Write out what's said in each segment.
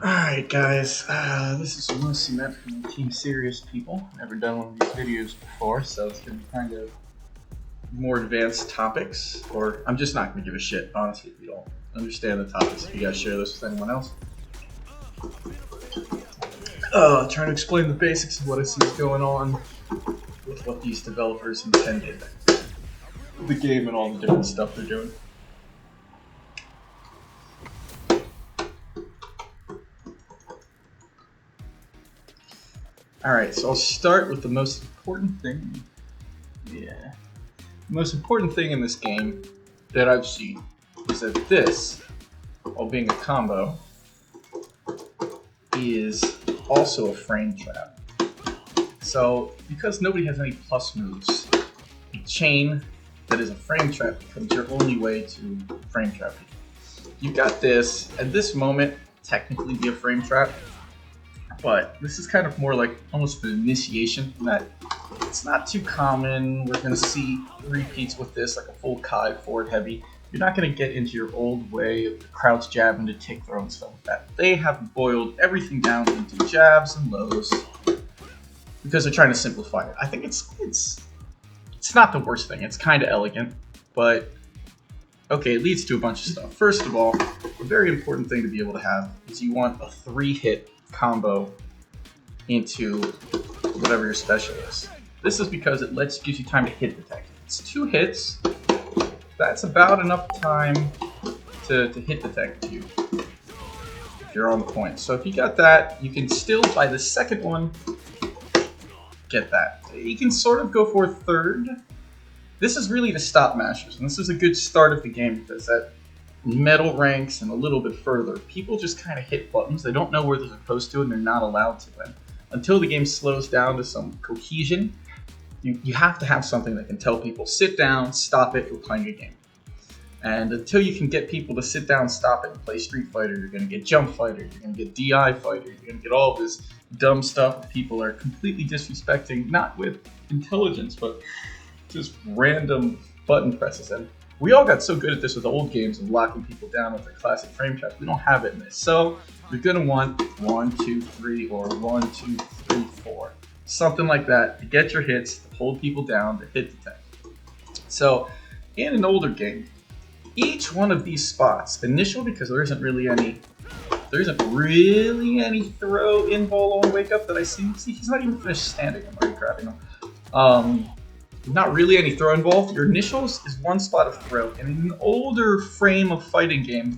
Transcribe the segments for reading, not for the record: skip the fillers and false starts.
Alright guys, this is mostly meant for the Team Serious people. Never done one of these videos before, so it's going to be kind of more advanced topics. Or, I'm just not going to give a shit, honestly, if you don't understand the topics. If you guys share this with anyone else. Trying to explain the basics of what I see is going on with what these developers intended. The game and all the different stuff they're doing. Alright, so I'll start with the most important thing. The most important thing in this game that I've seen is that this, while being a combo, is also a frame trap. So, because nobody has any plus moves, a chain that is a frame trap becomes your only way to frame trap people. You got this, at this moment, technically be a frame trap, but this is kind of more like almost an initiation. It's not too common. We're going to see repeats with this, like a full Kai forward heavy. You're not going to get into your old way of crouch jab into tick throw and stuff like that. They have boiled everything down into jabs and lows because they're trying to simplify it. I think it's not the worst thing. It's kind of elegant, but okay, it leads to a bunch of stuff. First of all, a very important thing to be able to have is you want a 3-hit combo into whatever your special is. This is because it gives you time to hit detect. It's 2 hits. That's about enough time to hit detect you if you're on the point. So if you got that, you can still, by the second one, get that. You can sort of go for a third. This is really to stop mashers, and this is a good start of the game because at metal ranks and a little bit further, people just kind of hit buttons. They don't know where they're supposed to, and they're not allowed to. And until the game slows down to some cohesion, you have to have something that can tell people, sit down, stop it, we're playing a game. And until you can get people to sit down, stop it, and play Street Fighter, you're going to get Jump Fighter, you're going to get DI Fighter, you're going to get all this dumb stuff that people are completely disrespecting, not with intelligence, but just random button presses. And we all got so good at this with old games of locking people down with their classic frame traps. We don't have it in this. So you're going to want 1, 2, 3, or 1, 2, 3, 4. Something like that to get your hits, to hold people down, to hit detect. So in an older game, each one of these spots, initial because there isn't really any throw in ball on wake up that I see. See, he's not even finished standing. I'm already grabbing him. Not really any throw involved. Your initials is 1 spot of throw, and in an older frame of fighting game,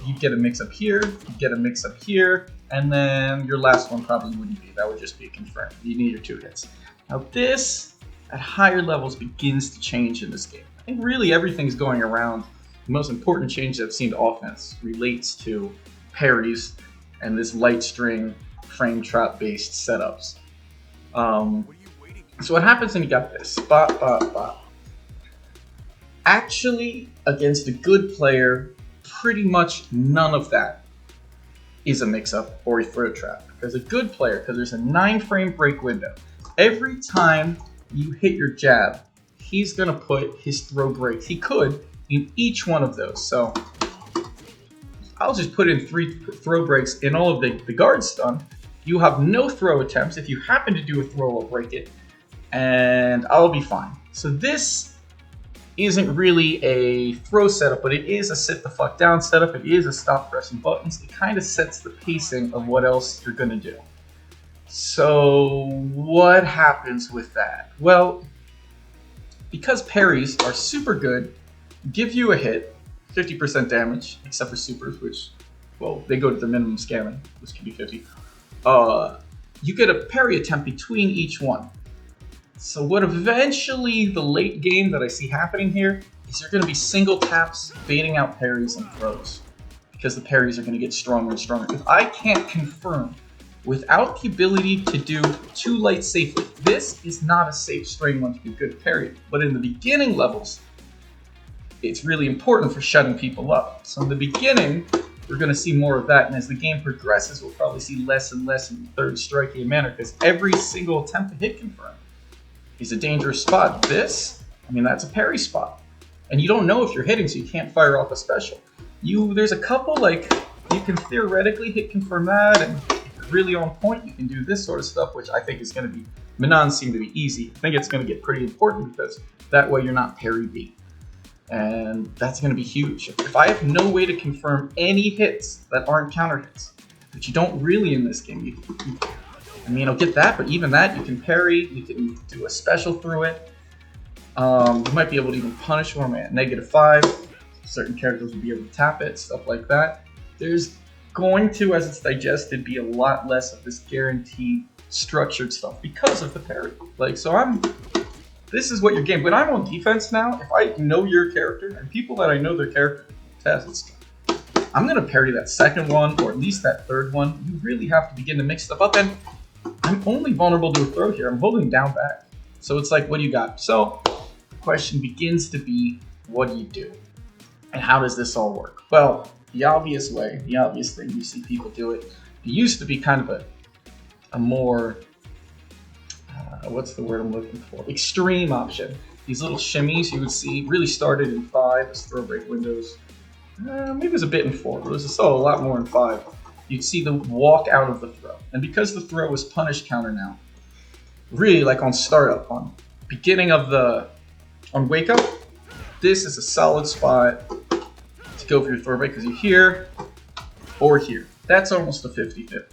you get a mix up here, you get a mix up here, and then your last one probably wouldn't be. That would just be a confirm. You need your 2 hits. Now this, at higher levels, begins to change in this game. I think really everything's going around. The most important change I've seen to offense relates to parries and this light string frame trap based setups. So what happens when you got this? Bop, bop, bop. Actually, against a good player, pretty much none of that is a mix-up or a throw trap. Because a good player, because there's a 9-frame break window, every time you hit your jab, he's going to put his throw breaks. He could in each one of those. So I'll just put in 3 throw breaks in all of the guard stun. You have no throw attempts. If you happen to do a throw, I'll break it. And I'll be fine. So this isn't really a throw setup, but it is a sit the fuck down setup. It is a stop pressing buttons. It kind of sets the pacing of what else you're going to do. So what happens with that? Well, because parries are super good, give you a hit, 50% damage, except for supers, which, well, they go to the minimum scaling, which can be 50. You get a parry attempt between each one. So what eventually the late game that I see happening here is there going to be single taps baiting out parries and throws because the parries are going to get stronger and stronger. If I can't confirm without the ability to do 2 light safely, this is not a safe string one to do good parry. But in the beginning levels, it's really important for shutting people up. So in the beginning, we're going to see more of that, and as the game progresses, we'll probably see less and less in the third striking manner because every single attempt to hit confirm is a dangerous spot. This, I mean, that's a parry spot. And you don't know if you're hitting, so you can't fire off a special. There's a couple like you can theoretically hit confirm that, and if you're really on point, you can do this sort of stuff, which I think is going to be, Minans seem to be easy. I think it's going to get pretty important because that way you're not parry beat. And that's going to be huge. If I have no way to confirm any hits that aren't counter hits, which you don't really in this game, I mean, I'll get that, but even that, you can parry, you can do a special through it. You might be able to even punish one at -5. Certain characters will be able to tap it, stuff like that. There's going to, as it's digested, be a lot less of this guaranteed structured stuff because of the parry. Like, so this is what your game, when I'm on defense now, if I know your character, and people that I know their character tests, I'm gonna parry that second one, or at least that third one. You really have to begin to mix stuff up, and I'm only vulnerable to a throw here. I'm holding down back. So it's like, what do you got? So the question begins to be, what do you do? And how does this all work? Well, the obvious way, the obvious thing you see people do it, it used to be kind of a more, what's the word I'm looking for? Extreme option. These little shimmies you would see really started in 5 as throw break windows. Maybe it was a bit in 4, but it was still a lot more in 5. You'd see the walk out of the throw. And because the throw is punish counter now, really like on startup, on beginning of on wake up, this is a solid spot to go for your throw break because you're here or here. That's almost a 50-50.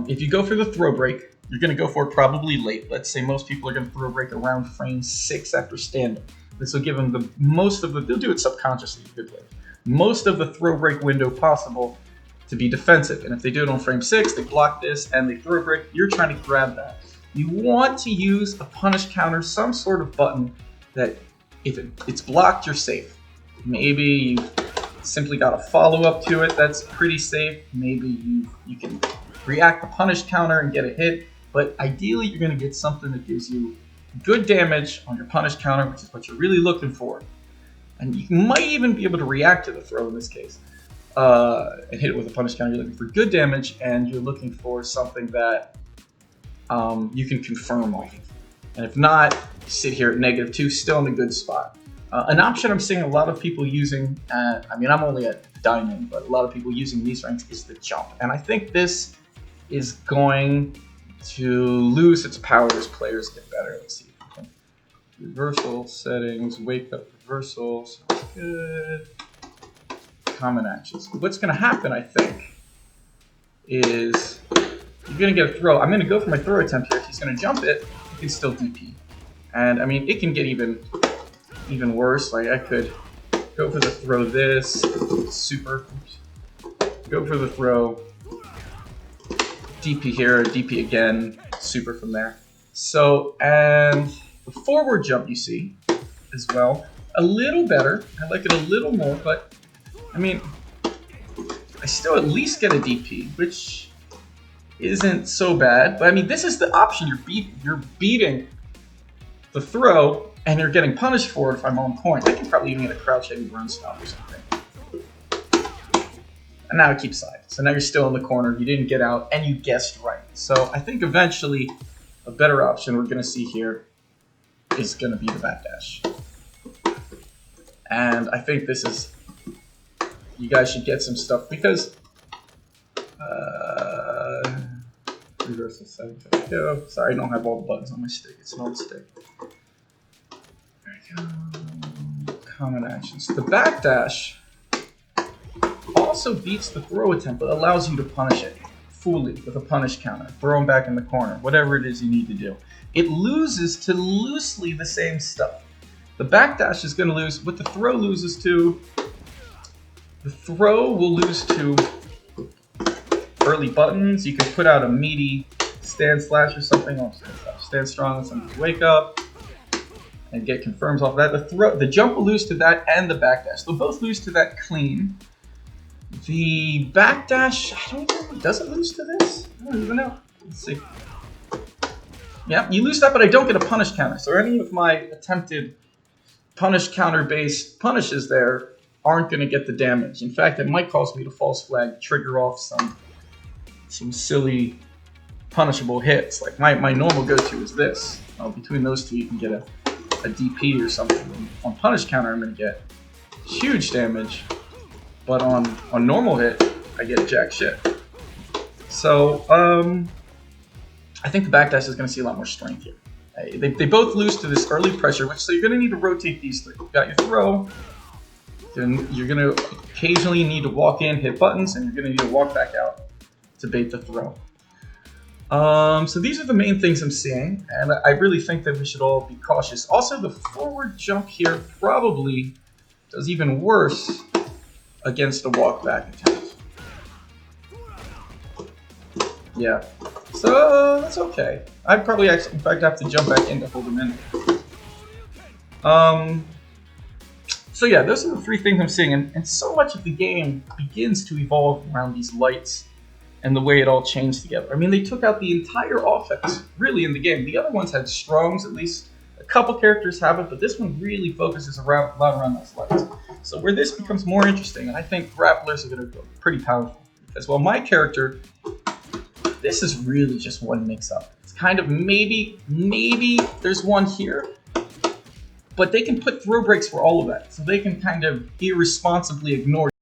If you go for the throw break, you're going to go for it probably late. Let's say most people are going to throw break around frame 6 after standing. This will give them they'll do it subconsciously, good way. Most of the throw break window possible to be defensive. And if they do it on frame 6, they block this and they throw break, you're trying to grab that. You want to use a punish counter, some sort of button that if it's blocked, you're safe. Maybe you simply got a follow-up to it that's pretty safe. Maybe you can react the punish counter and get a hit. But ideally, you're going to get something that gives you good damage on your punish counter, which is what you're really looking for. And you might even be able to react to the throw in this case and hit it with a punish counter. You're looking for good damage, and you're looking for something that you can confirm off of. And if not, you sit here at -2, still in a good spot. An option I'm seeing a lot of people using, I mean, I'm only at Diamond, but a lot of people using these ranks is the jump. And I think this is going to lose its power as players get better. Let's see. Reversal settings, wake up reversals. Good. Common actions. What's going to happen, I think, is you're going to get a throw. I'm going to go for my throw attempt here. If he's going to jump it, he can still DP. And I mean, it can get even worse. Like I could go for the throw this, super. Go for the throw. DP here, DP again, super from there. So, and the forward jump you see as well, a little better. I like it a little more, but I mean, I still at least get a DP, which isn't so bad. But I mean, this is the option. You're beating the throw, and you're getting punished for it if I'm on point. I can probably even get a crouch heavy run stop or something. And now it keeps side. So now you're still in the corner, you didn't get out, and you guessed right. So I think eventually a better option we're going to see here is going to be the backdash. And I think this is, you guys should get some stuff because, reversal settings, there we go. Sorry, I don't have all the buttons on my stick, it's an old stick. There we go. Common actions. The backdash also beats the throw attempt, but allows you to punish it fully with a punish counter. Throw him back in the corner, whatever it is you need to do. It loses to loosely the same stuff. The backdash is going to lose, what the throw loses to, the throw will lose to early buttons. You can put out a meaty stand slash or something, stand strong on somebody's wake up, and get confirms off that. The jump will lose to that and the backdash. They'll both lose to that clean. The backdash, I don't know, does it lose to this? I don't even know. Let's see. Yeah, you lose that, but I don't get a punish counter. So any of my attempted punish counter-based punishes there aren't going to get the damage. In fact, it might cause me to false flag, trigger off some silly punishable hits. Like my normal go-to is this. Between those two, you can get a DP or something. On punish counter, I'm going to get huge damage. but on normal hit, I get jack shit. So I think the backdash is going to see a lot more strength here. They both lose to this early pressure, so you're going to need to rotate these three. You've got your throw, then you're going to occasionally need to walk in, hit buttons, and you're going to need to walk back out to bait the throw. So these are the main things I'm seeing, and I really think that we should all be cautious. Also, the forward jump here probably does even worse against a walk back attempt. Yeah, so that's okay. I'd probably actually, in fact, have to jump back in to hold him in. So yeah, those are the three things I'm seeing, and so much of the game begins to evolve around these lights and the way it all changed together. I mean, they took out the entire offense, really, in the game. The other ones had strongs, at least a couple characters have it, but this one really focuses a lot around those lights. So where this becomes more interesting, and I think grapplers are going to go pretty powerful. Because, well, my character, this is really just one mix-up. It's kind of maybe there's one here, but they can put throw breaks for all of that. So they can kind of irresponsibly ignore